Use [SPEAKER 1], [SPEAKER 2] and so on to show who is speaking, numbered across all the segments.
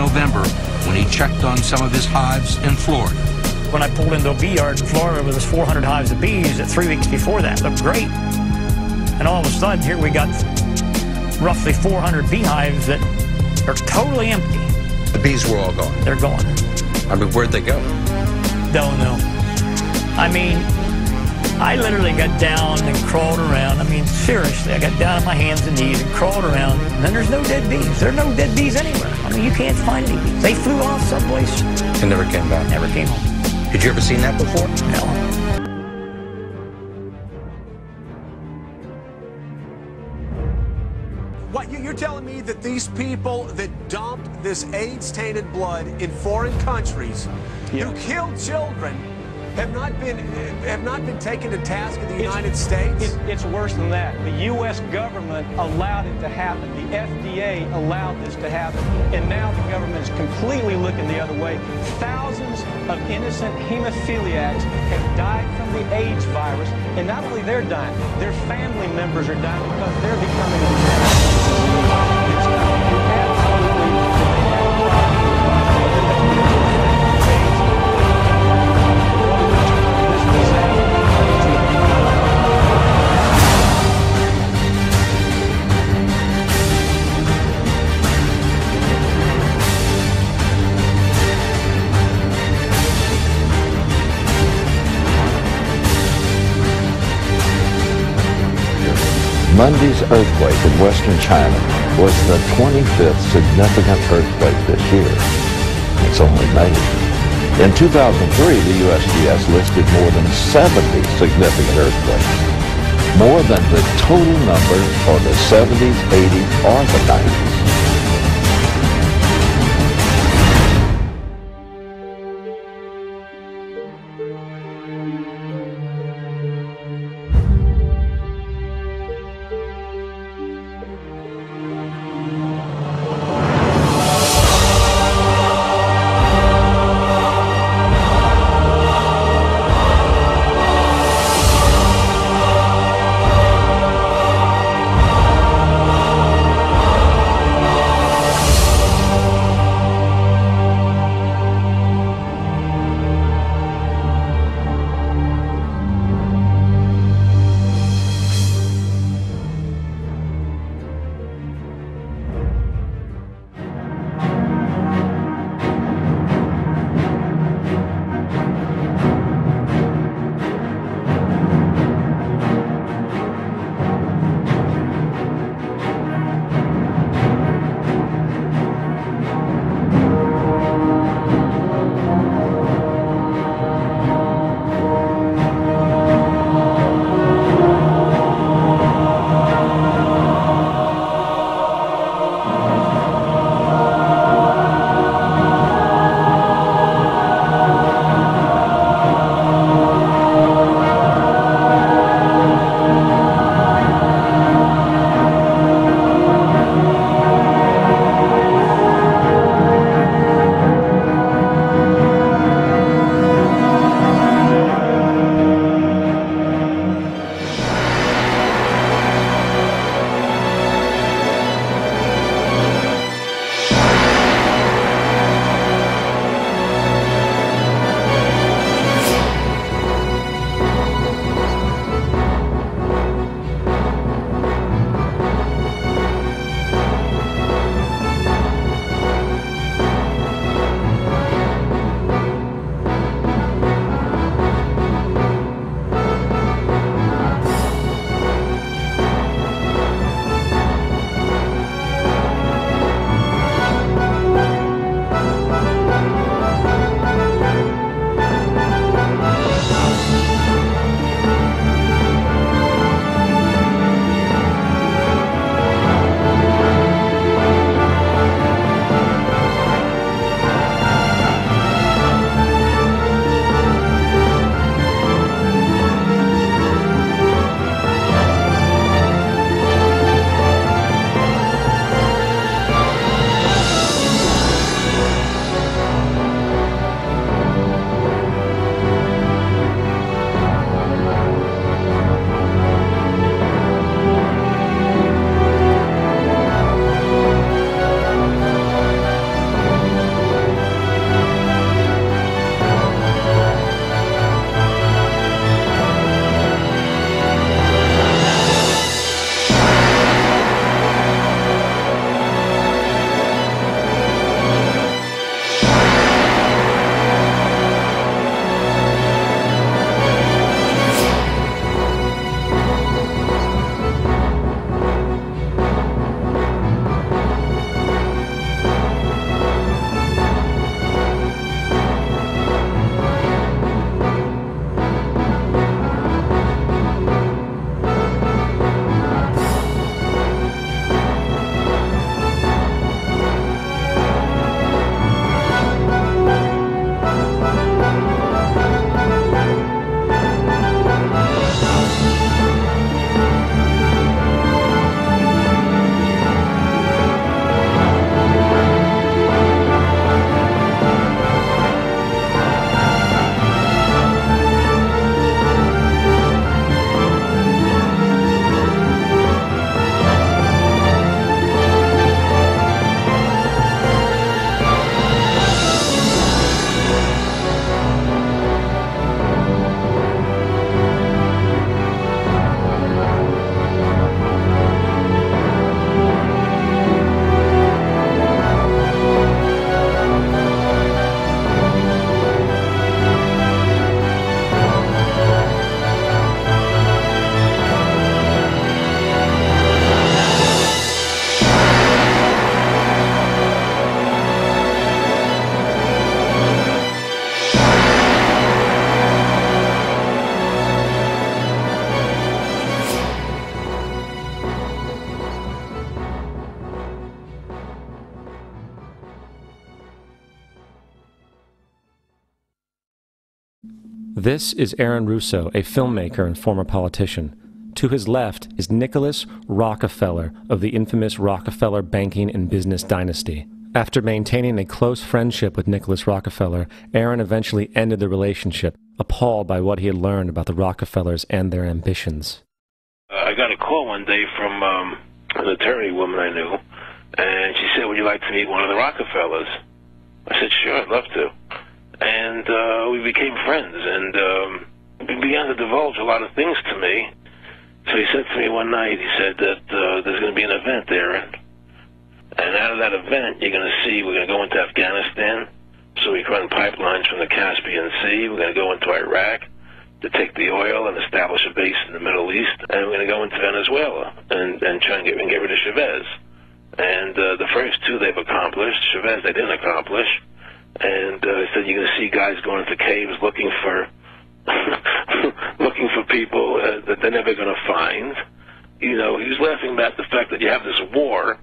[SPEAKER 1] November when he checked on some of his hives in Florida.
[SPEAKER 2] When I pulled into a bee yard in Florida with his 400 hives of bees, that 3 weeks before that looked great. And all of a sudden, here we got roughly 400 beehives that are totally empty.
[SPEAKER 3] The bees were all gone.
[SPEAKER 2] They're gone.
[SPEAKER 3] I mean, where'd they go?
[SPEAKER 2] Don't know. I mean, I literally got down and crawled around. I mean, seriously, I got down on my hands and knees and crawled around, and then there's no dead bees. There are no dead bees anywhere. I mean, you can't find any bees. They flew off someplace.
[SPEAKER 3] And never came back?
[SPEAKER 2] Never came home.
[SPEAKER 3] Had you ever seen that before?
[SPEAKER 2] No.
[SPEAKER 4] What, you're telling me that these people that dumped this AIDS-tainted blood in foreign countries, who killed children, have not been taken to task in the United States?
[SPEAKER 5] It's worse than that. The U.S. government allowed it to happen. The FDA allowed this to happen. And now the government is completely looking the other way. Thousands of innocent hemophiliacs have died from the AIDS virus. And not only they're dying, their family members are dying because they're becoming
[SPEAKER 6] Monday's earthquake in western China was the 25th significant earthquake this year. It's only May. In 2003, the USGS listed more than 70 significant earthquakes, more than the total number for the 70s, 80s, or the 90s.
[SPEAKER 7] This is Aaron Russo, a filmmaker and former politician. To his left is Nicholas Rockefeller of the infamous Rockefeller banking and business dynasty. After maintaining a close friendship with Nicholas Rockefeller, Aaron eventually ended the relationship, appalled by what he had learned about the Rockefellers and their ambitions.
[SPEAKER 8] I got a call one day from an attorney woman I knew, and she said, would you like to meet one of the Rockefellers? I said, sure, I'd love to. And we became friends, and he began to divulge a lot of things to me. So he said to me one night, he said that there's going to be an event there, and out of that event, you're going to see, we're going to go into Afghanistan, so we can run pipelines from the Caspian Sea. We're going to go into Iraq to take the oil and establish a base in the Middle East, and we're going to go into Venezuela and try and get rid of Chavez. And the first two they've accomplished. Chavez they didn't accomplish. And he said you're going to see guys going into caves looking for looking for people that they're never going to find. You know, he was laughing about the fact that you have this war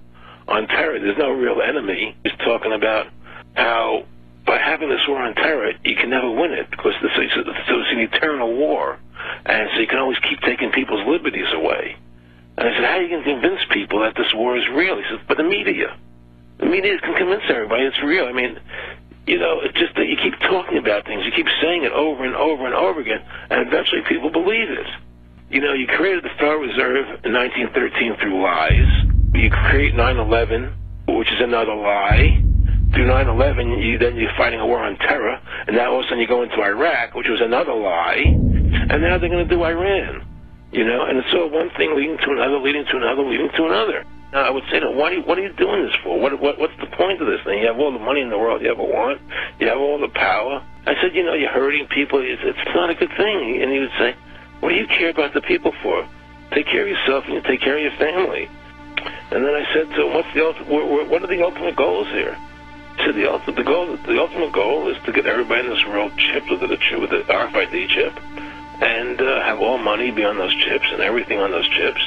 [SPEAKER 8] on terror. There's no real enemy. He's talking about how by having this war on terror, you can never win it because so it's an eternal war. And so you can always keep taking people's liberties away. And I said, how are you going to convince people that this war is real? He says, but the media. The media can convince everybody it's real. I mean, you know, it's just that you keep talking about things. You keep saying it over and over and over again, and eventually people believe it. You know, you created the Federal Reserve in 1913 through lies. You create 9/11, which is another lie. Through 9/11, then you're fighting a war on terror, and now all of a sudden you go into Iraq, which was another lie, and now they're going to do Iran. You know, and it's all one thing leading to another, leading to another, leading to another. Now, I would say, what are you doing this for? What's the point of this thing? You have all the money in the world you ever want. You have all the power. I said, you know, you're hurting people. It's not a good thing. And he would say, what do you care about the people for? Take care of yourself and you take care of your family. And then I said to him, what are the ultimate goals here? He said, the ultimate goal is to get everybody in this world chipped with the RFID chip and have all money be on those chips and everything on those chips.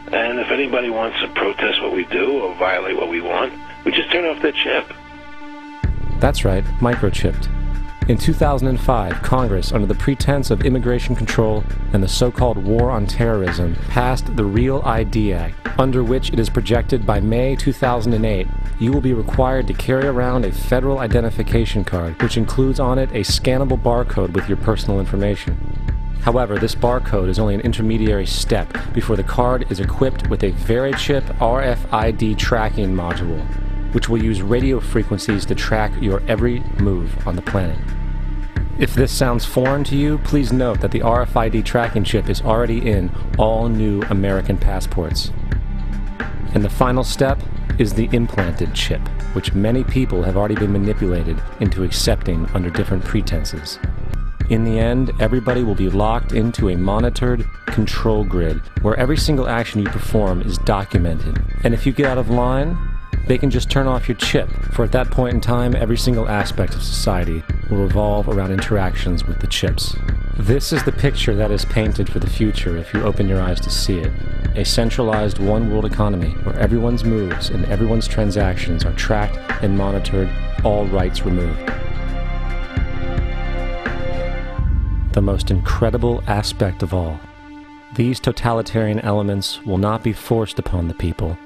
[SPEAKER 8] And if anybody wants to protest what we do or violate what we want, we just turn off that chip.
[SPEAKER 7] That's right, microchipped. In 2005, Congress, under the pretense of immigration control and the so-called war on terrorism, passed the Real ID Act, under which it is projected by May 2008, you will be required to carry around a federal identification card, which includes on it a scannable barcode with your personal information. However, this barcode is only an intermediary step before the card is equipped with a VeriChip RFID tracking module, which will use radio frequencies to track your every move on the planet. If this sounds foreign to you, please note that the RFID tracking chip is already in all new American passports. And the final step is the implanted chip, which many people have already been manipulated into accepting under different pretenses. In the end, everybody will be locked into a monitored control grid where every single action you perform is documented. And if you get out of line, they can just turn off your chip, for at that point in time, every single aspect of society will revolve around interactions with the chips. This is the picture that is painted for the future if you open your eyes to see it. A centralized one-world economy where everyone's moves and everyone's transactions are tracked and monitored, all rights removed. The most incredible aspect of all. These totalitarian elements will not be forced upon the people.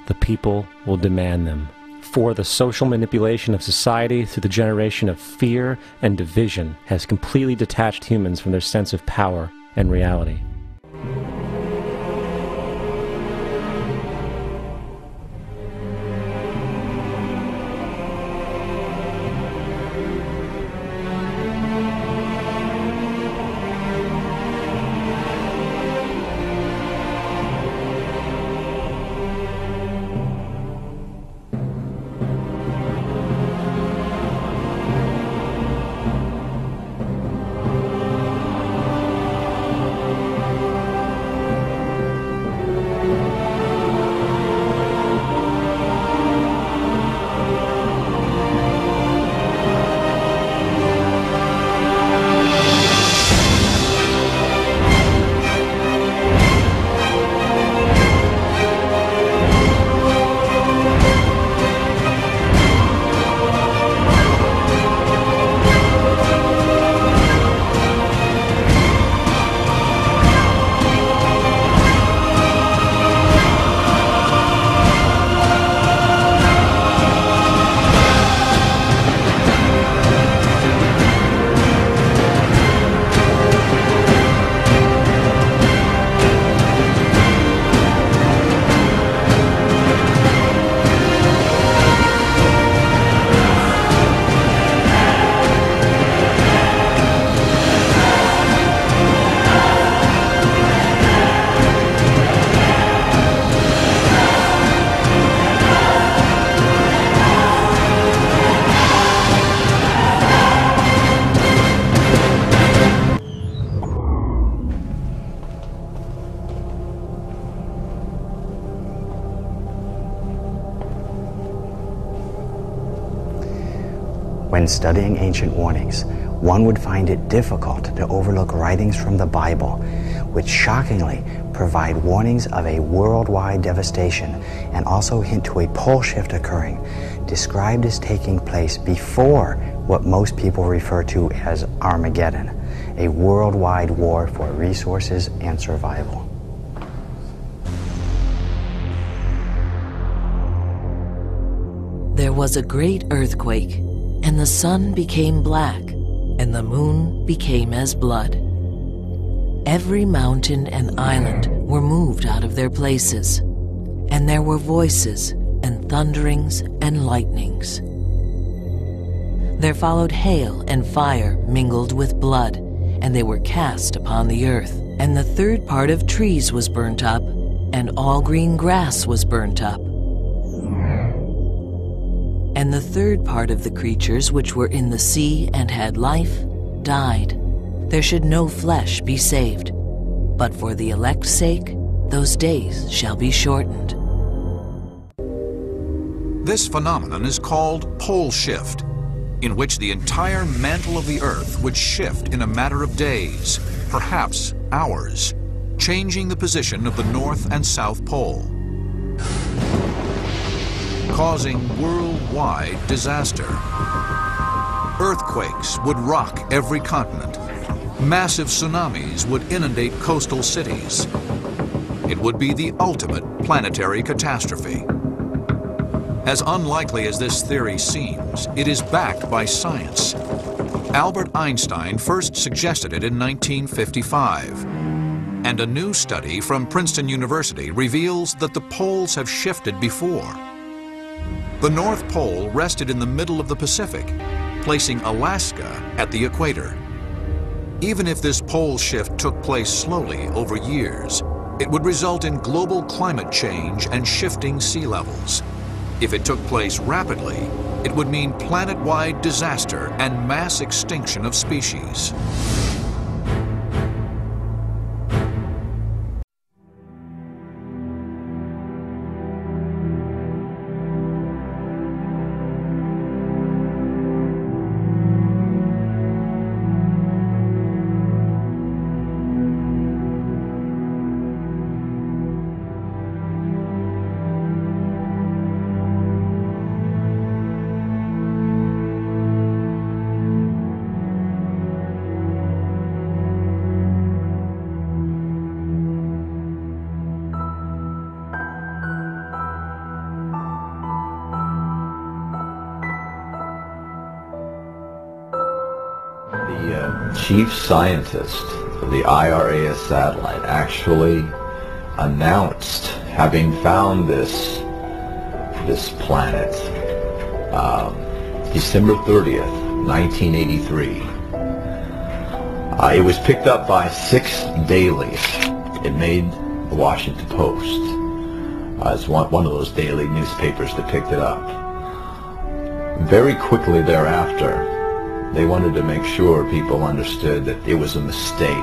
[SPEAKER 7] The people will demand them. For the social manipulation of society through the generation of fear and division has completely detached humans from their sense of power and reality.
[SPEAKER 9] When studying ancient warnings, one would find it difficult to overlook writings from the Bible, which shockingly provide warnings of a worldwide devastation and also hint to a pole shift occurring, described as taking place before what most people refer to as Armageddon, a worldwide war for resources and survival.
[SPEAKER 10] There was a great earthquake, and the sun became black, and the moon became as blood. Every mountain and island were moved out of their places, and there were voices and thunderings and lightnings. There followed hail and fire mingled with blood, and they were cast upon the earth. And the third part of trees was burnt up, and all green grass was burnt up. And the third part of the creatures which were in the sea and had life died. There should no flesh be saved, but for the elect's sake, those days shall be shortened.
[SPEAKER 11] This phenomenon is called pole shift, in which the entire mantle of the Earth would shift in a matter of days, perhaps hours, changing the position of the North and South Pole, causing worldwide disaster. Earthquakes would rock every continent. Massive tsunamis would inundate coastal cities. It would be the ultimate planetary catastrophe. As unlikely as this theory seems, it is backed by science. Albert Einstein first suggested it in 1955, and a new study from Princeton University reveals that the poles have shifted before. The North Pole rested in the middle of the Pacific, placing Alaska at the equator. Even if this pole shift took place slowly over years, it would result in global climate change and shifting sea levels. If it took place rapidly, it would mean planet-wide disaster and mass extinction of species.
[SPEAKER 6] Chief scientist of the IRAS satellite actually announced having found this planet December 30th, 1983. It was picked up by 6 dailies. It made the Washington Post. It's one of those daily newspapers that picked it up. Very quickly thereafter, they wanted to make sure people understood that it was a mistake.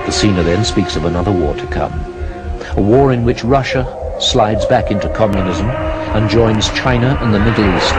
[SPEAKER 12] The Sina then speaks of another war to come, a war in which Russia slides back into communism and joins China and the Middle East.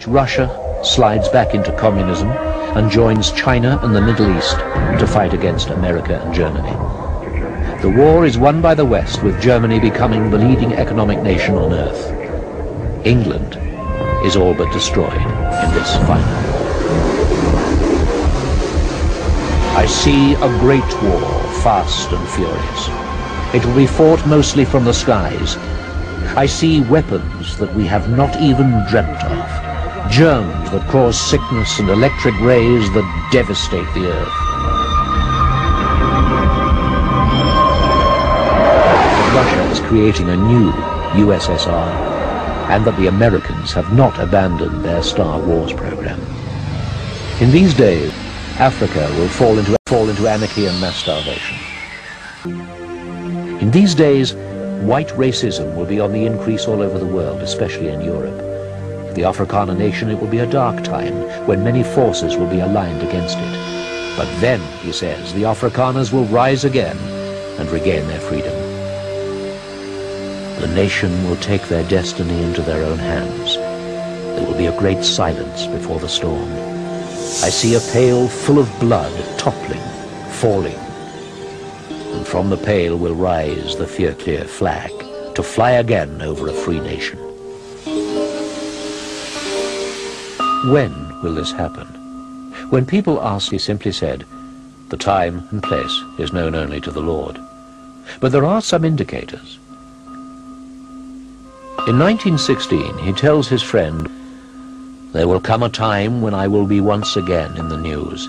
[SPEAKER 12] Russia slides back into communism and joins China and the Middle East to fight against America and Germany. The war is won by the West, with Germany becoming the leading economic nation on earth. England is all but destroyed in this final war. I see a great war, fast and furious. It will be fought mostly from the skies. I see weapons that we have not even dreamt of. Germs that cause sickness and electric rays that devastate the earth. Russia is creating a new USSR, and that the Americans have not abandoned their Star Wars program. In these days, Africa will fall into anarchy and mass starvation. In these days, white racism will be on the increase all over the world, especially in Europe. For the Afrikaner nation, it will be a dark time when many forces will be aligned against it. But then, he says, the Afrikaners will rise again and regain their freedom. The nation will take their destiny into their own hands. There will be a great silence before the storm. I see a pail full of blood toppling, falling. And from the pail will rise the Fierclear flag to fly again over a free nation. When will this happen? When people asked, he simply said, the time and place is known only to the Lord. But there are some indicators. In 1916, he tells his friend, there will come a time when I will be once again in the news.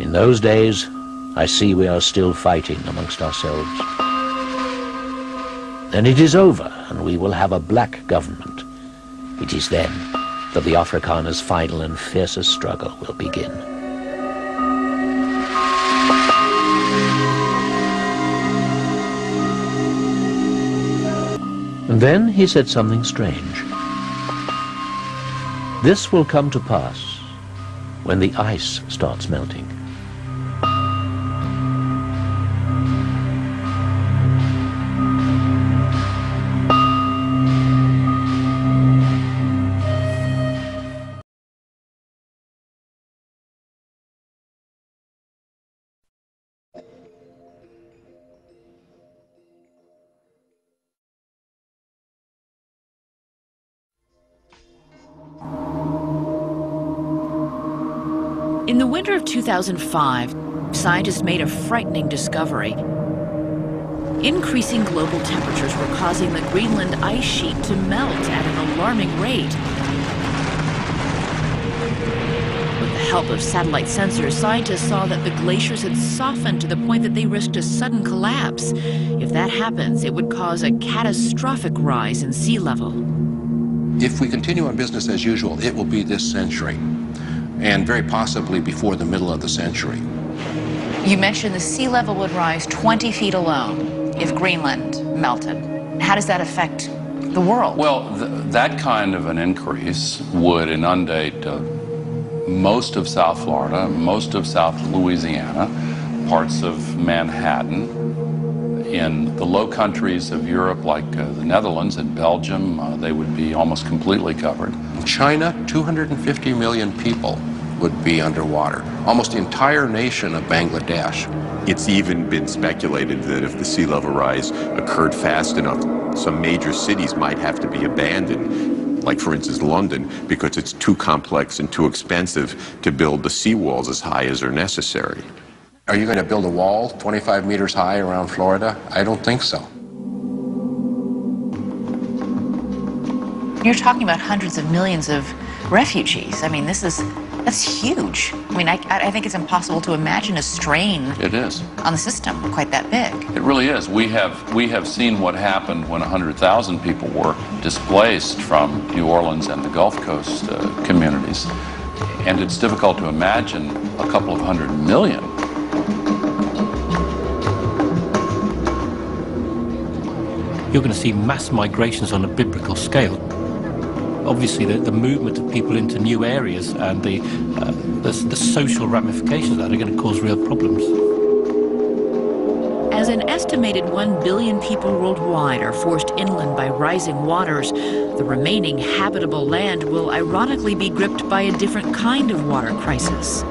[SPEAKER 12] In those days, I see we are still fighting amongst ourselves. Then it is over, and we will have a black government. It is then that the Afrikaners' final and fiercest struggle will begin. And then he said something strange. This will come to pass when the ice starts melting.
[SPEAKER 13] In the winter of 2005, scientists made a frightening discovery. Increasing global temperatures were causing the Greenland ice sheet to melt at an alarming rate. With the help of satellite sensors, scientists saw that the glaciers had softened to the point that they risked a sudden collapse. If that happens, it would cause a catastrophic rise in sea level.
[SPEAKER 1] If we continue on business as usual, it will be this century, and very possibly before the middle of the century.
[SPEAKER 13] You mentioned the sea level would rise 20 feet alone if Greenland melted. How does that affect the world?
[SPEAKER 14] Well, that kind of an increase would inundate most of South Florida, most of South Louisiana, parts of Manhattan. In the low countries of Europe, like the Netherlands and Belgium, they would be almost completely covered.
[SPEAKER 1] China, 250 million people would be underwater. Almost the entire nation of Bangladesh.
[SPEAKER 15] It's even been speculated that if the sea level rise occurred fast enough, some major cities might have to be abandoned, like for instance London, because it's too complex and too expensive to build the seawalls as high as are necessary.
[SPEAKER 1] Are you going to build a wall 25 meters high around Florida? I don't think so.
[SPEAKER 13] You're talking about hundreds of millions of refugees. I mean, this is That's huge. I mean, I think it's impossible to imagine a strain
[SPEAKER 14] It is.
[SPEAKER 13] on the system quite that big.
[SPEAKER 14] It really is. We have seen what happened when 100,000 people were displaced from New Orleans and the Gulf Coast communities. And it's difficult to imagine a couple of 100 million.
[SPEAKER 16] You're going to see mass migrations on a biblical scale. Obviously, the movement of people into new areas and the social ramifications of that are going to cause real problems.
[SPEAKER 13] As an estimated 1 billion people worldwide are forced inland by rising waters, the remaining habitable land will ironically be gripped by a different kind of water crisis.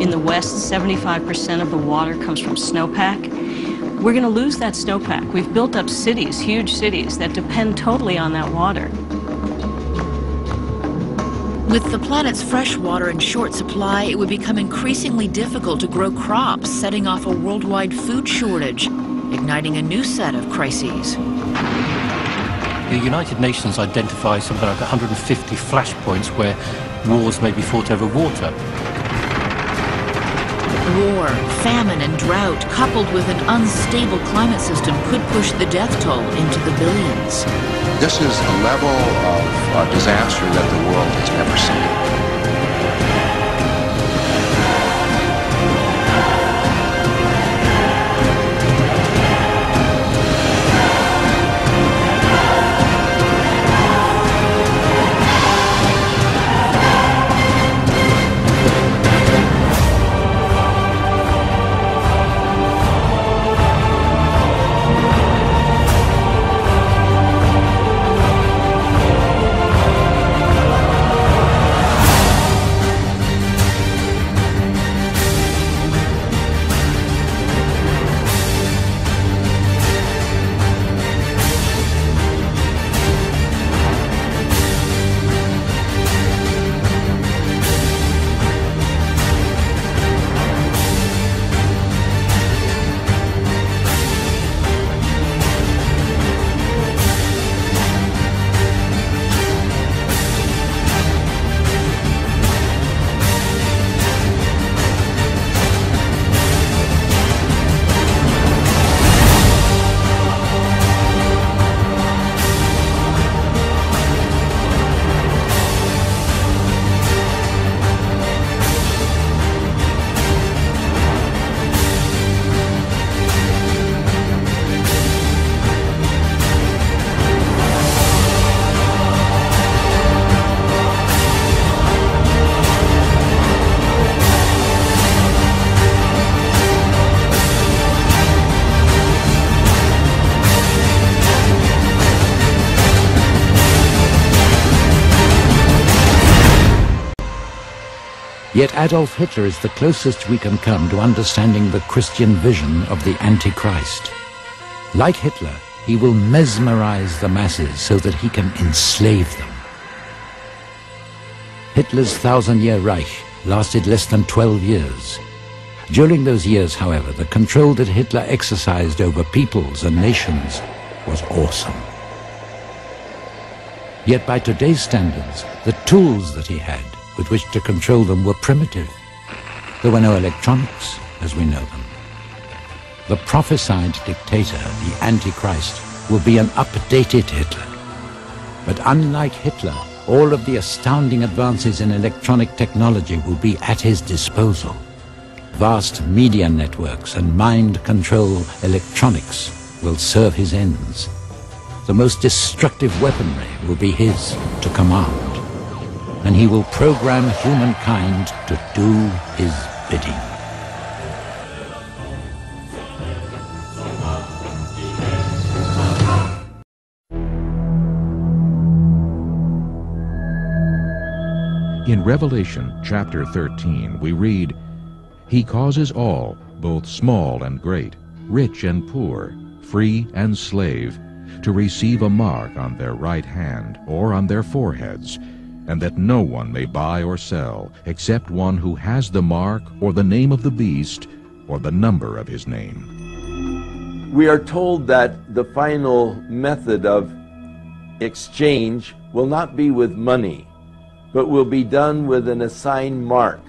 [SPEAKER 17] In the West, 75% of the water comes from snowpack. We're going to lose that snowpack. We've built up cities, huge cities, that depend totally on that water.
[SPEAKER 13] With the planet's fresh water in short supply, it would become increasingly difficult to grow crops, setting off a worldwide food shortage, igniting a new set of crises.
[SPEAKER 16] The United Nations identifies something like 150 flashpoints where wars may be fought over water.
[SPEAKER 13] War, famine, and drought, coupled with an unstable climate system, could push the death toll into the billions.
[SPEAKER 1] This is a level of disaster that the world has never seen.
[SPEAKER 18] Yet Adolf Hitler is the closest we can come to understanding the Christian vision of the Antichrist. Like Hitler, he will mesmerize the masses so that he can enslave them. Hitler's 1,000-year Reich lasted less than 12 years. During those years, however, the control that Hitler exercised over peoples and nations was awesome. Yet by today's standards, the tools that he had with which to control them were primitive. There were no electronics as we know them. The prophesied dictator, the Antichrist, will be an updated Hitler. But unlike Hitler, all of the astounding advances in electronic technology will be at his disposal. Vast media networks and mind control electronics will serve his ends. The most destructive weaponry will be his to command. And he will program humankind to do his bidding.
[SPEAKER 19] In Revelation chapter 13, we read, "He causes all, both small and great, rich and poor, free and slave, to receive a mark on their right hand or on their foreheads, and that no one may buy or sell except one who has the mark or the name of the beast or the number of his name."
[SPEAKER 20] We are told that the final method of exchange will not be with money, but will be done with an assigned mark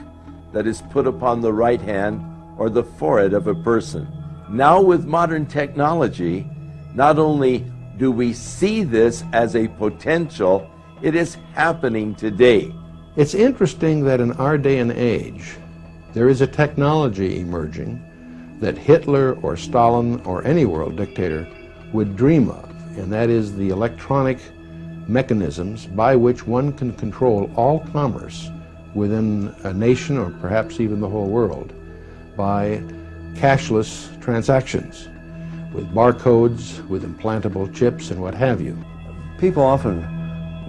[SPEAKER 20] that is put upon the right hand or the forehead of a person. Now with modern technology, not only do we see this as a potential, it is happening today.
[SPEAKER 21] It's interesting that in our day and age, there is a technology emerging that Hitler or Stalin or any world dictator would dream of, and that is the electronic mechanisms by which one can control all commerce within a nation or perhaps even the whole world by cashless transactions with barcodes, with implantable chips and what have you.
[SPEAKER 22] People often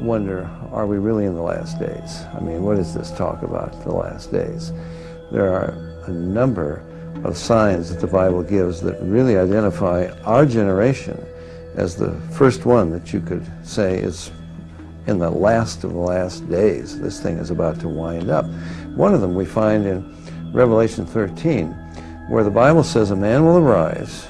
[SPEAKER 22] wonder, are we really in the last days? I mean, what is this talk about, the last days? There are a number of signs that the Bible gives that really identify our generation as the first one that you could say is in the last of the last days. This thing is about to wind up. One of them we find in Revelation 13, where the Bible says a man will arise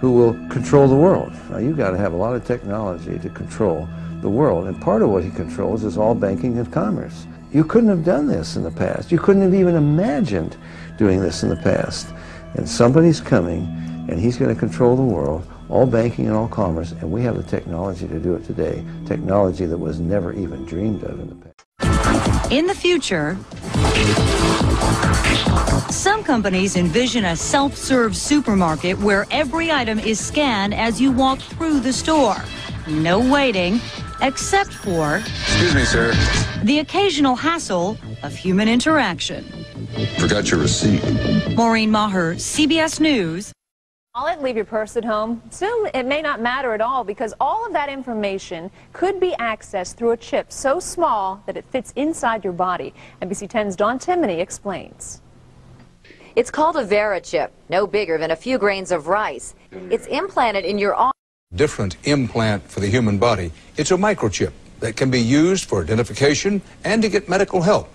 [SPEAKER 22] who will control the world. Now, you've got to have a lot of technology to control the world, and part of what he controls is all banking and commerce. You couldn't have done this in the past. You couldn't have even imagined doing this in the past. And somebody's coming, and he's going to control the world, all banking and all commerce, and we have the technology to do it today, technology that was never even dreamed of in the past.
[SPEAKER 23] In the future, some companies envision a self-serve supermarket where every item is scanned as you walk through the store. No waiting, except for...
[SPEAKER 24] Excuse me, sir.
[SPEAKER 23] The occasional hassle of human interaction.
[SPEAKER 24] Forgot your receipt.
[SPEAKER 23] Maureen Maher, CBS News.
[SPEAKER 25] Leave your purse at home. Soon it may not matter at all because all of that information could be accessed through a chip so small that it fits inside your body. NBC 10's Dawn Timoney explains.
[SPEAKER 26] It's called a VeriChip, no bigger than a few grains of rice. It's implanted in your arm.
[SPEAKER 27] Different implant for the human body. It's a microchip that can be used for identification and to get medical help.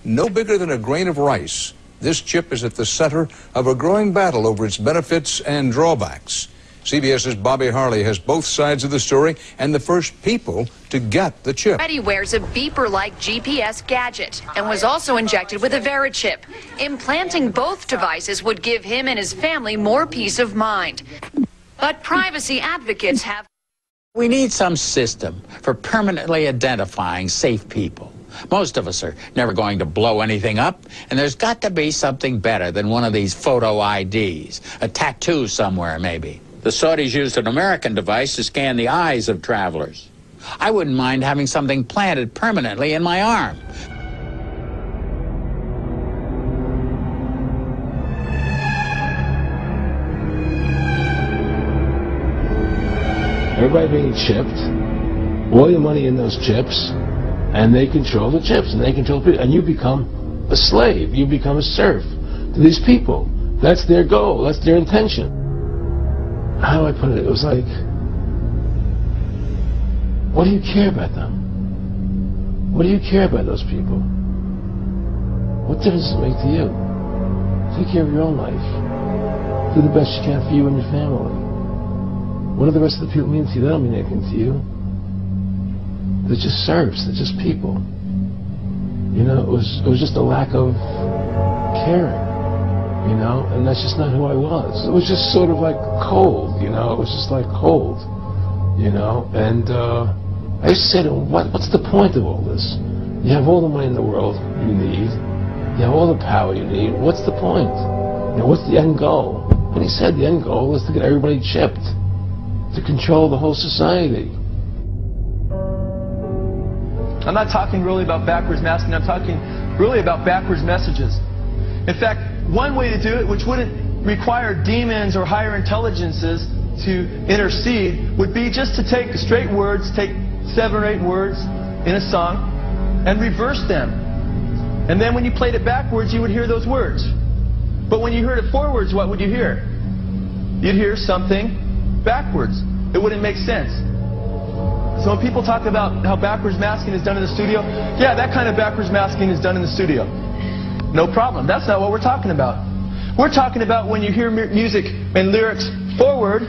[SPEAKER 27] No bigger than a grain of rice. This chip is at the center of a growing battle over its benefits and drawbacks. CBS's Bobby Harley has both sides of the story and the first people to get the chip.
[SPEAKER 28] Freddie wears a beeper-like GPS gadget and was also injected with a VeriChip. Implanting both devices would give him and his family more peace of mind. But privacy advocates have...
[SPEAKER 29] We need some system for permanently identifying safe people. Most of us are never going to blow anything up, and there's got to be something better than one of these photo IDs, a tattoo somewhere maybe. The Saudis used an American device to scan the eyes of travelers. I wouldn't mind having something planted permanently in my arm.
[SPEAKER 30] Everybody being chipped, all your money in those chips, and they control the chips, and they control people, and you become a slave, you become a serf to these people. That's their goal, that's their intention. How do I put it? It was like, what do you care about them? What do you care about those people? What difference does it make to you? Take care of your own life. Do the best you can for you and your family. What do the rest of the people mean to you? They don't mean anything to you. They're just serfs. They're just people. You know, it was just a lack of caring. You know, and that's just not who I was. It was just sort of like cold. You know, it was just like cold. You know, and I used to say to him, what's the point of all this? You have all the money in the world you need. You have all the power you need. What's the point? You know, what's the end goal? And he said the end goal is to get everybody chipped, to control the whole society.
[SPEAKER 31] I'm not talking really about backwards masking, I'm talking really about backwards messages. In fact, one way to do it, which wouldn't require demons or higher intelligences to intercede, would be just to take straight words, take 7 or 8 words in a song, and reverse them. And then when you played it backwards, you would hear those words. But when you heard it forwards, what would you hear? You'd hear something backwards. It wouldn't make sense. So when people talk about how backwards masking is done in the studio, yeah, that kind of backwards masking is done in the studio. No problem. That's not what we're talking about. We're talking about when you hear music and lyrics forward,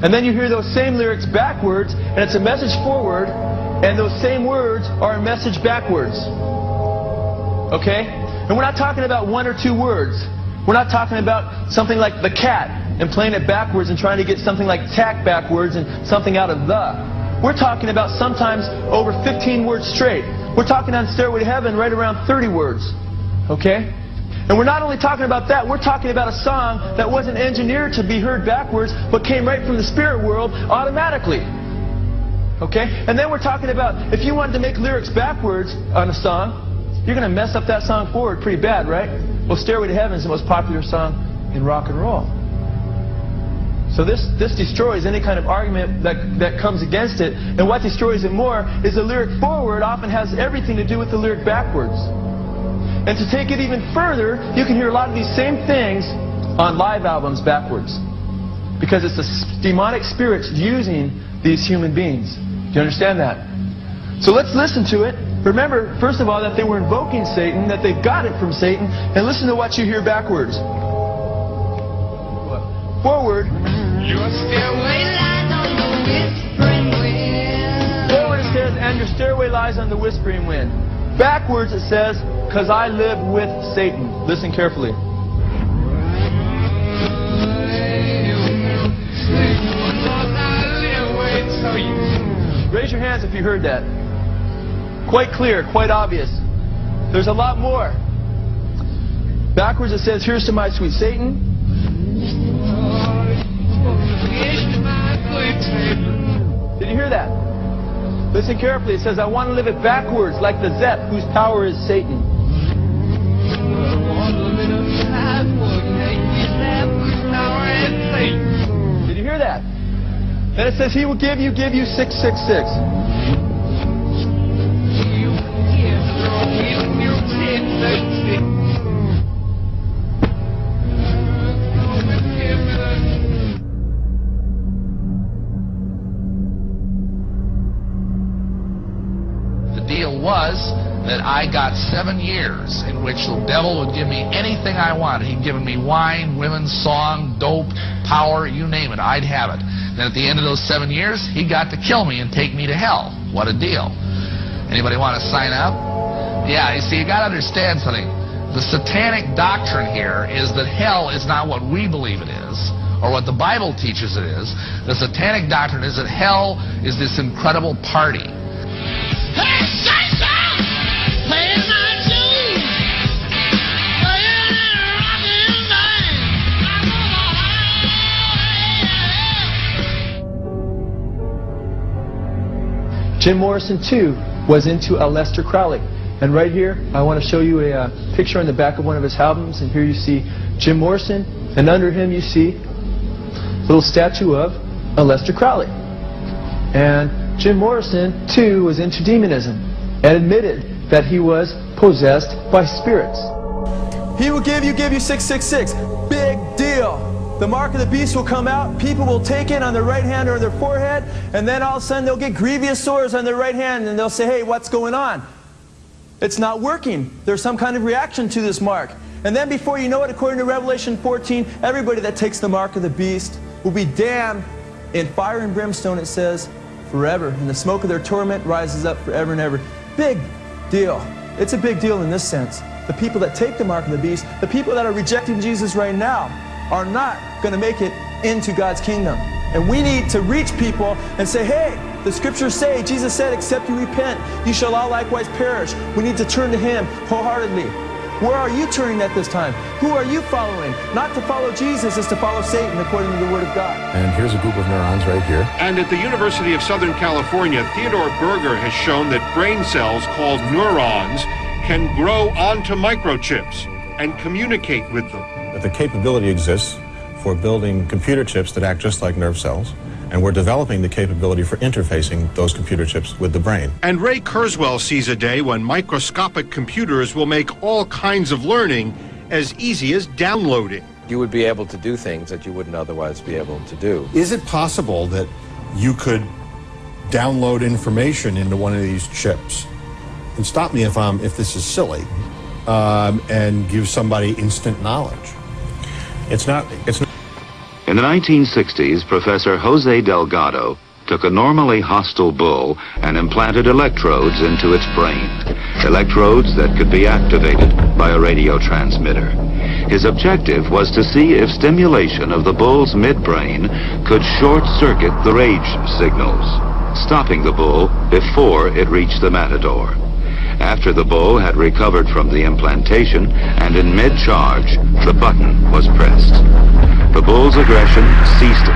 [SPEAKER 31] and then you hear those same lyrics backwards, and it's a message forward, And those same words are a message backwards. Okay? And we're not talking about one or two words. We're not talking about something like the cat and playing it backwards and trying to get something like tack backwards and something out of the. We're talking about sometimes over 15 words straight. We're talking on Stairway to Heaven right around 30 words. Okay? And we're not only talking about that, we're talking about a song that wasn't engineered to be heard backwards, but came right from the spirit world automatically. Okay? And then we're talking about, if you wanted to make lyrics backwards on a song, you're going to mess up that song forward pretty bad, right? Well, Stairway to Heaven is the most popular song in rock and roll. So this destroys any kind of argument that comes against it. And what destroys it more is the lyric forward often has everything to do with the lyric backwards. And to take it even further, you can hear a lot of these same things on live albums backwards. Because it's the demonic spirits using these human beings. Do you understand that? So let's listen to it. Remember, first of all, that they were invoking Satan, that they got it from Satan, and listen to what you hear backwards. Forward. Your stairway lies on the whispering wind. Forward it says, and your stairway lies on the whispering wind. Backwards it says, because I live with Satan. Listen carefully. Raise your hands if you heard that. Quite clear, quite obvious. There's a lot more. Backwards it says, here's to my sweet Satan. Did you hear that? Listen carefully. It says, I want to live it backwards, like the Zep, whose power is Satan. Did you hear that? Then it says, he will give you 666.
[SPEAKER 2] Was that I got 7 years in which the devil would give me anything I wanted. He'd given me wine, women, song, dope, power, you name it, I'd have it. Then at the end of those 7 years, he got to kill me and take me to hell. What a deal. Anybody want to sign up? Yeah, you see, you got to understand something. The satanic doctrine here is that hell is not what we believe it is, or what the Bible teaches it is. The satanic doctrine is that hell is this incredible party. Hey,
[SPEAKER 31] Jim Morrison, too, was into Aleister Crowley. And right here, I want to show you a picture on the back of one of his albums. And here you see Jim Morrison, and under him you see a little statue of Aleister Crowley. And Jim Morrison, too, was into demonism and admitted that he was possessed by spirits. He will give you 666. Big deal. The mark of the beast will come out. People will take it on their right hand or their forehead. And then all of a sudden they'll get grievous sores on their right hand. And they'll say, hey, what's going on? It's not working. There's some kind of reaction to this mark. And then before you know it, according to Revelation 14, everybody that takes the mark of the beast will be damned in fire and brimstone, it says, forever. And the smoke of their torment rises up forever and ever. Big deal. It's a big deal in this sense. The people that take the mark of the beast, the people that are rejecting Jesus right now, are not going to make it into God's kingdom. And we need to reach people and say, hey, the scriptures say, Jesus said, except you repent, you shall all likewise perish. We need to turn to him wholeheartedly. Where are you turning at this time? Who are you following? Not to follow Jesus is to follow Satan according to the Word of God.
[SPEAKER 3] And here's a group of neurons right here.
[SPEAKER 4] And at the University of Southern California, Theodore Berger has shown that brain cells called neurons can grow onto microchips and communicate with them.
[SPEAKER 3] The capability exists for building computer chips that act just like nerve cells, and we're developing the capability for interfacing those computer chips with the brain.
[SPEAKER 4] And Ray Kurzweil sees a day when microscopic computers will make all kinds of learning as easy as downloading.
[SPEAKER 5] You would be able to do things that you wouldn't otherwise be able to do.
[SPEAKER 6] Is it possible that you could download information into one of these chips? And stop me if this is silly, and give somebody instant knowledge.
[SPEAKER 3] It's not.
[SPEAKER 7] In the 1960s, Professor Jose Delgado took a normally hostile bull and implanted electrodes into its brain. Electrodes that could be activated by a radio transmitter. His objective was to see if stimulation of the bull's midbrain could short-circuit the rage signals, stopping the bull before it reached the matador. After the bull had recovered from the implantation and in mid-charge, the button was pressed. The bull's aggression ceased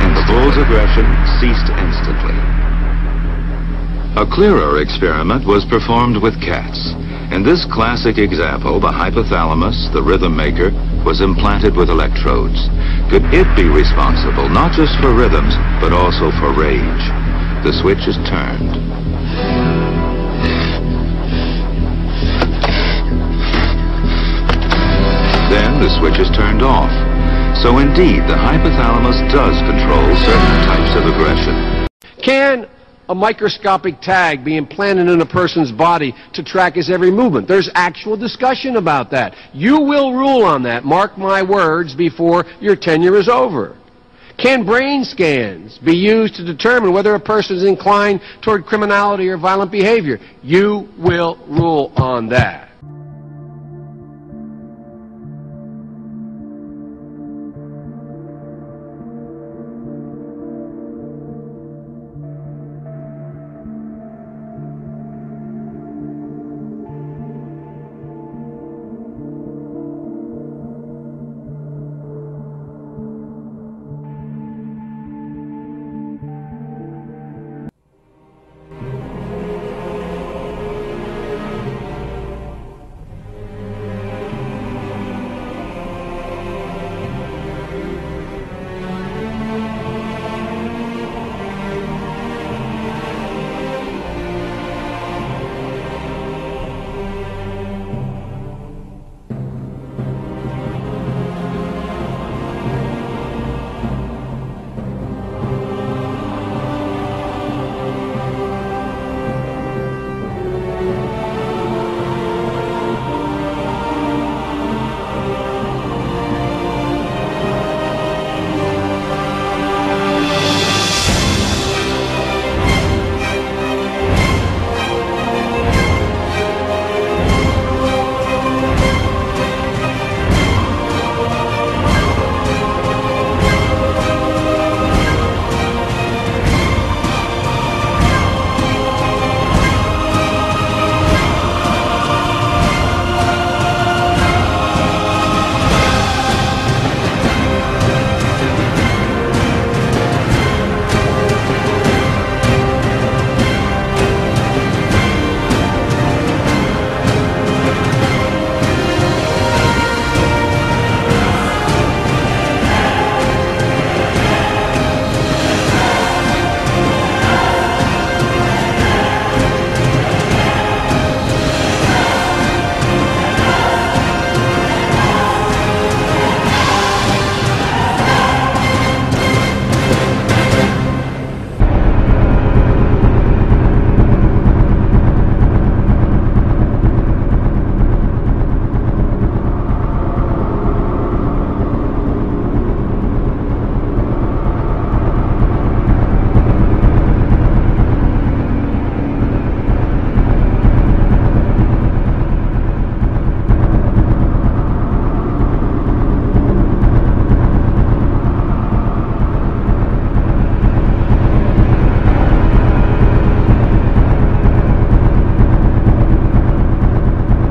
[SPEAKER 7] instantly. A clearer experiment was performed with cats. In this classic example, the hypothalamus, the rhythm maker, was implanted with electrodes. Could it be responsible not just for rhythms, but also for rage? The switch is turned. Then the switch is turned off. So indeed, the hypothalamus does control certain types of aggression.
[SPEAKER 8] Can a microscopic tag be implanted in a person's body to track his every movement? There's actual discussion about that. You will rule on that, mark my words, before your tenure is over. Can brain scans be used to determine whether a person is inclined toward criminality or violent behavior? You will rule on that.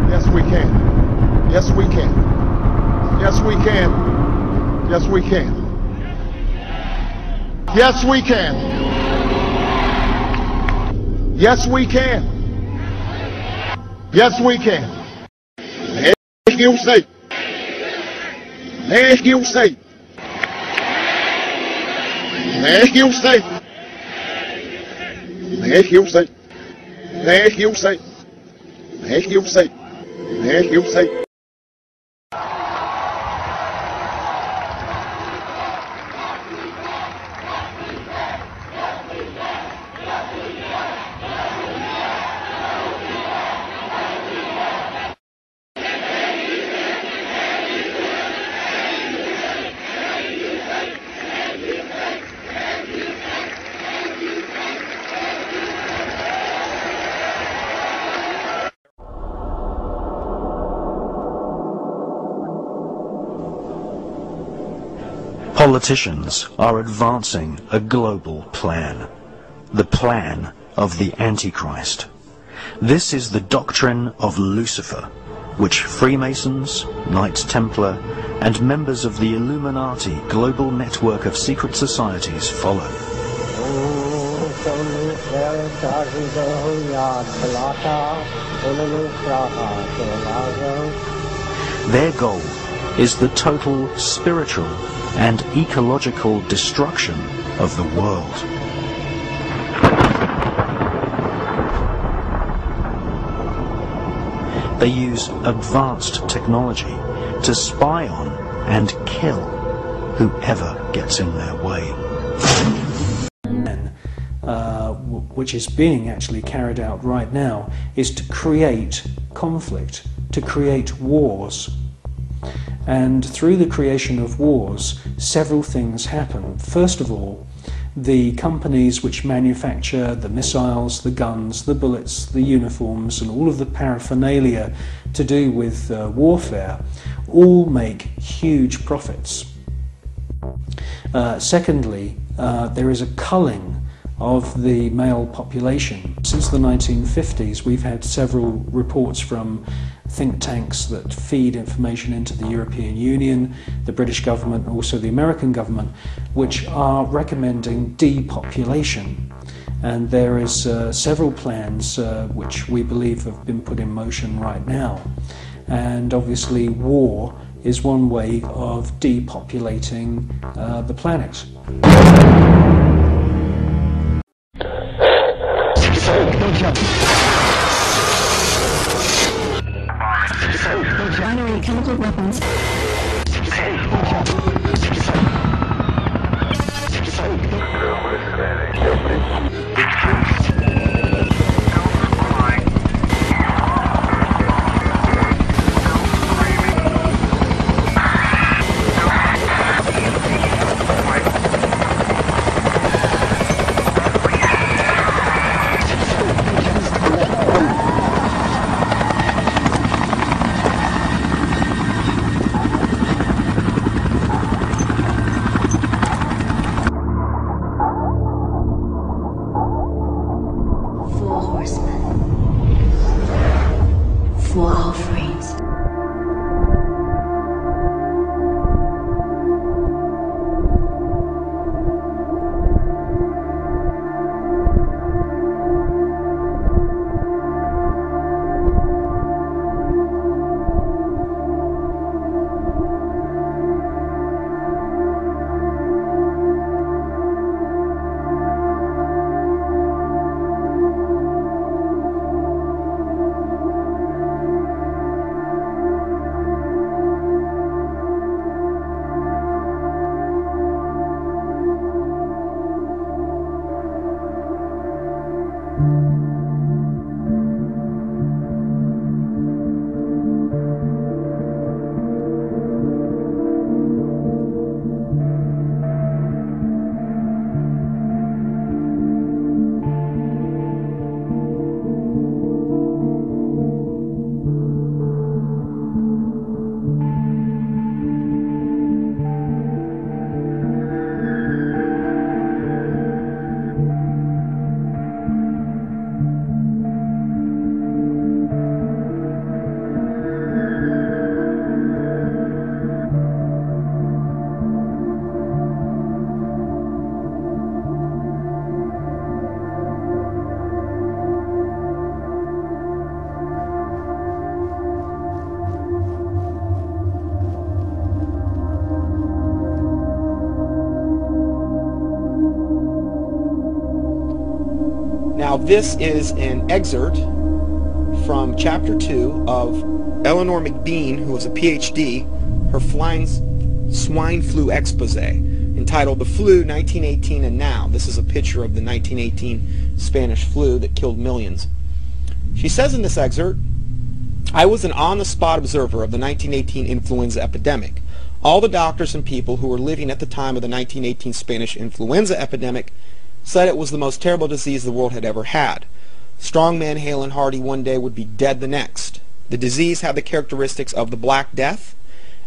[SPEAKER 9] Yes, we can. Yes, we can. Yes, we can. Yes, we can. Yes, we can. Yes, we can. Make you say. Make you say. Make you say. Make you say. Make you say. Make you say. Make you say.
[SPEAKER 1] Politicians are advancing a global plan, the plan of the Antichrist. This is the doctrine of Lucifer, which Freemasons, Knights Templar, and members of the Illuminati global network of secret societies follow. Their goal is the total spiritual and ecological destruction of the world. They use advanced technology to spy on and kill whoever gets in their way.
[SPEAKER 10] Which is being actually carried out right now, is to create conflict, to create wars. And through the creation of wars, several things happen. First of all, the companies which manufacture the missiles, the guns, the bullets, the uniforms, and all of the paraphernalia to do with warfare, all make huge profits. Secondly, there is a culling of the male population. Since the 1950s, we've had several reports from think tanks that feed information into the European Union, the British government, and also the American government, which are recommending depopulation. And there is several plans which we believe have been put in motion right now. And obviously war is one way of depopulating the planet.
[SPEAKER 11] Binary chemical weapons.
[SPEAKER 12] Now this is an excerpt from chapter 2 of Eleanor McBean, who was a PhD, her swine flu expose, entitled The Flu 1918 and Now. This is a picture of the 1918 Spanish flu that killed millions. She says in this excerpt, I was an on-the-spot observer of the 1918 influenza epidemic. All the doctors and people who were living at the time of the 1918 Spanish influenza epidemic said it was the most terrible disease the world had ever had. Strong men, hale and hearty one day, would be dead the next. The disease had the characteristics of the Black Death,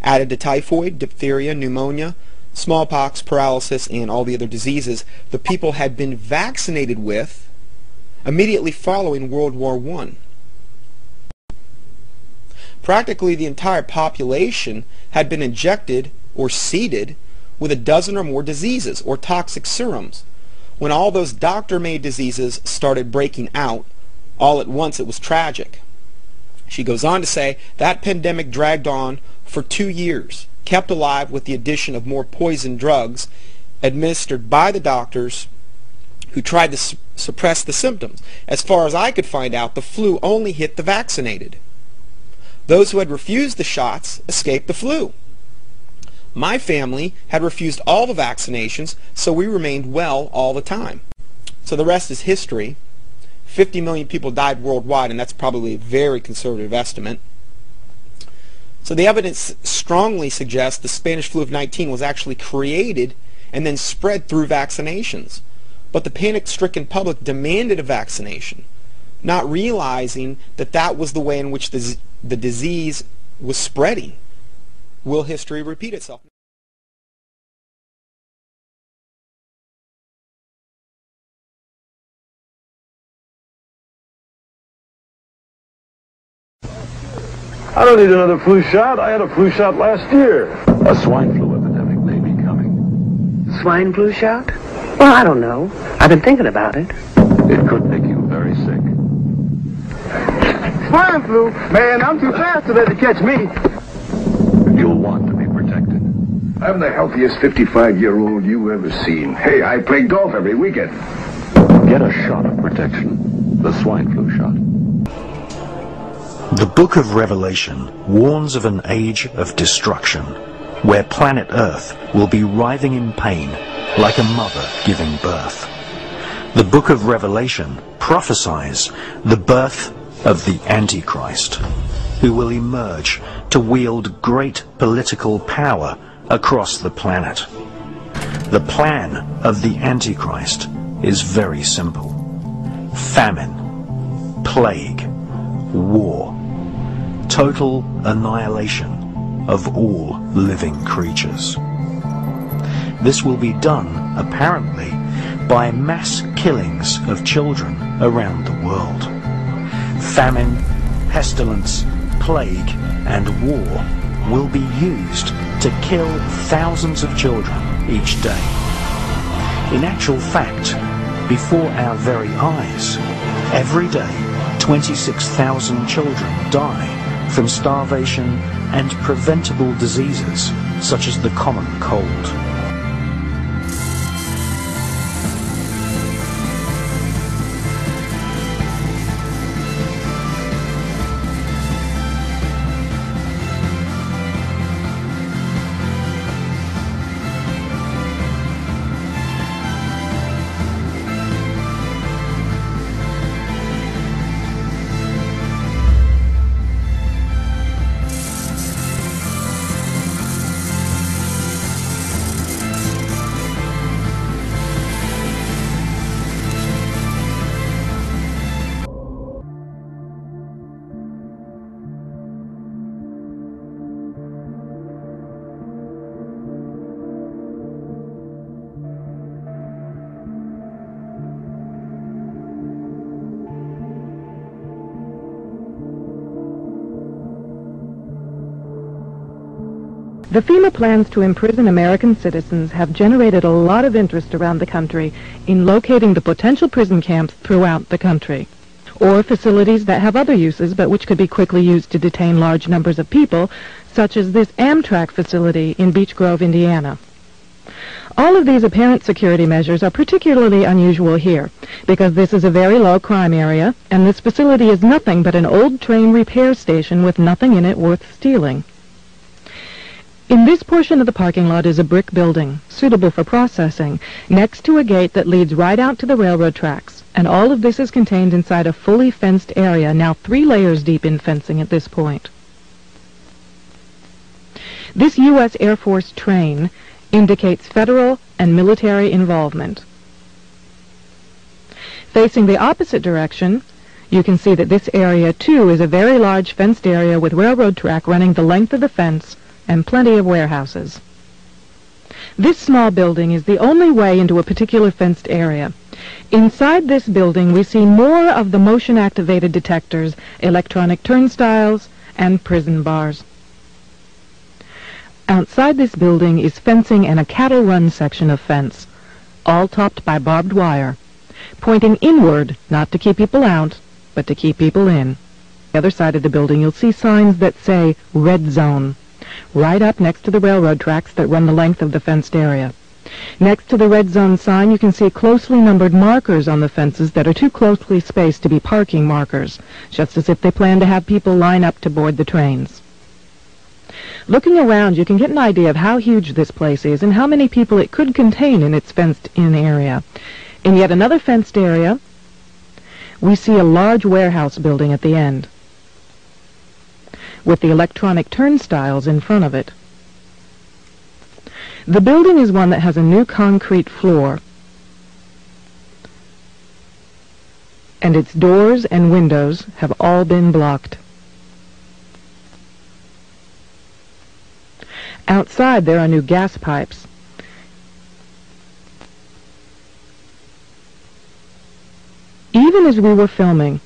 [SPEAKER 12] added to typhoid, diphtheria, pneumonia, smallpox, paralysis, and all the other diseases the people had been vaccinated with immediately following World War I. Practically the entire population had been injected or seeded with a dozen or more diseases or toxic serums. When all those doctor-made diseases started breaking out, all at once it was tragic. She goes on to say that pandemic dragged on for 2 years, kept alive with the addition of more poison drugs administered by the doctors who tried to suppress the symptoms. As far as I could find out, the flu only hit the vaccinated. Those who had refused the shots escaped the flu. My family had refused all the vaccinations, so we remained well all the time. So the rest is history. 50 million people died worldwide, and that's probably a very conservative estimate. So the evidence strongly suggests the Spanish flu of 19 was actually created and then spread through vaccinations. But the panic-stricken public demanded a vaccination, not realizing that that was the way in which the disease was spreading. Will history repeat itself?
[SPEAKER 30] I don't need another flu shot. I had a flu shot last year. A swine flu epidemic may be coming.
[SPEAKER 31] Swine flu shot? Well, I don't know. I've been thinking about it.
[SPEAKER 30] It could make you very sick.
[SPEAKER 31] Swine flu? Man, I'm too fast to let it catch me.
[SPEAKER 30] You'll want to be protected.
[SPEAKER 11] I'm the healthiest 55-year-old you've ever seen. Hey, I play golf every weekend.
[SPEAKER 30] Get a shot of protection. The swine flu shot.
[SPEAKER 1] The Book of Revelation warns of an age of destruction, where planet Earth will be writhing in pain like a mother giving birth. The Book of Revelation prophesies the birth of the Antichrist, who will emerge to wield great political power across the planet. The plan of the Antichrist is very simple: famine, plague, war, total annihilation of all living creatures. This will be done, apparently, by mass killings of children around the world. Famine, pestilence, plague, and war will be used to kill thousands of children each day. In actual fact, before our very eyes, every day 26,000 children die from starvation and preventable diseases such as the common cold.
[SPEAKER 13] The FEMA plans to imprison American citizens have generated a lot of interest around the country in locating the potential prison camps throughout the country, or facilities that have other uses but which could be quickly used to detain large numbers of people, such as this Amtrak facility in Beech Grove, Indiana. All of these apparent security measures are particularly unusual here, because this is a very low crime area, and this facility is nothing but an old train repair station with nothing in it worth stealing. In this portion of the parking lot is a brick building, suitable for processing, next to a gate that leads right out to the railroad tracks, and all of this is contained inside a fully fenced area, now 3 layers deep in fencing at this point. This U.S. Air Force train indicates federal and military involvement. Facing the opposite direction, you can see that this area, too, is a very large fenced area with railroad track running the length of the fence and plenty of warehouses. This small building is the only way into a particular fenced area. Inside this building, we see more of the motion-activated detectors, electronic turnstiles, and prison bars. Outside this building is fencing and a cattle run section of fence, all topped by barbed wire, pointing inward, not to keep people out, but to keep people in. On the other side of the building, you'll see signs that say Red Zone, right up next to the railroad tracks that run the length of the fenced area. Next to the Red Zone sign, you can see closely numbered markers on the fences that are too closely spaced to be parking markers, just as if they plan to have people line up to board the trains. Looking around, you can get an idea of how huge this place is and how many people it could contain in its fenced-in area. In yet another fenced area, we see a large warehouse building at the end, with the electronic turnstiles in front of it. The building is one that has a new concrete floor, and its doors and windows have all been blocked. Outside, there are new gas pipes. Even as we were filming,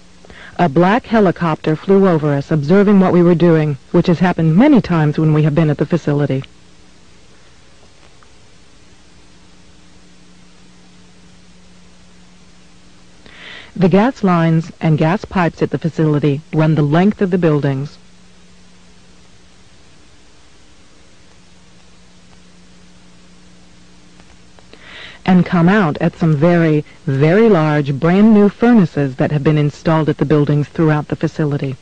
[SPEAKER 13] a black helicopter flew over us, observing what we were doing, which has happened many times when we have been at the facility. The gas lines and gas pipes at the facility run the length of the buildings. And come out at some very, very large, brand new furnaces that have been installed at the buildings throughout the facility.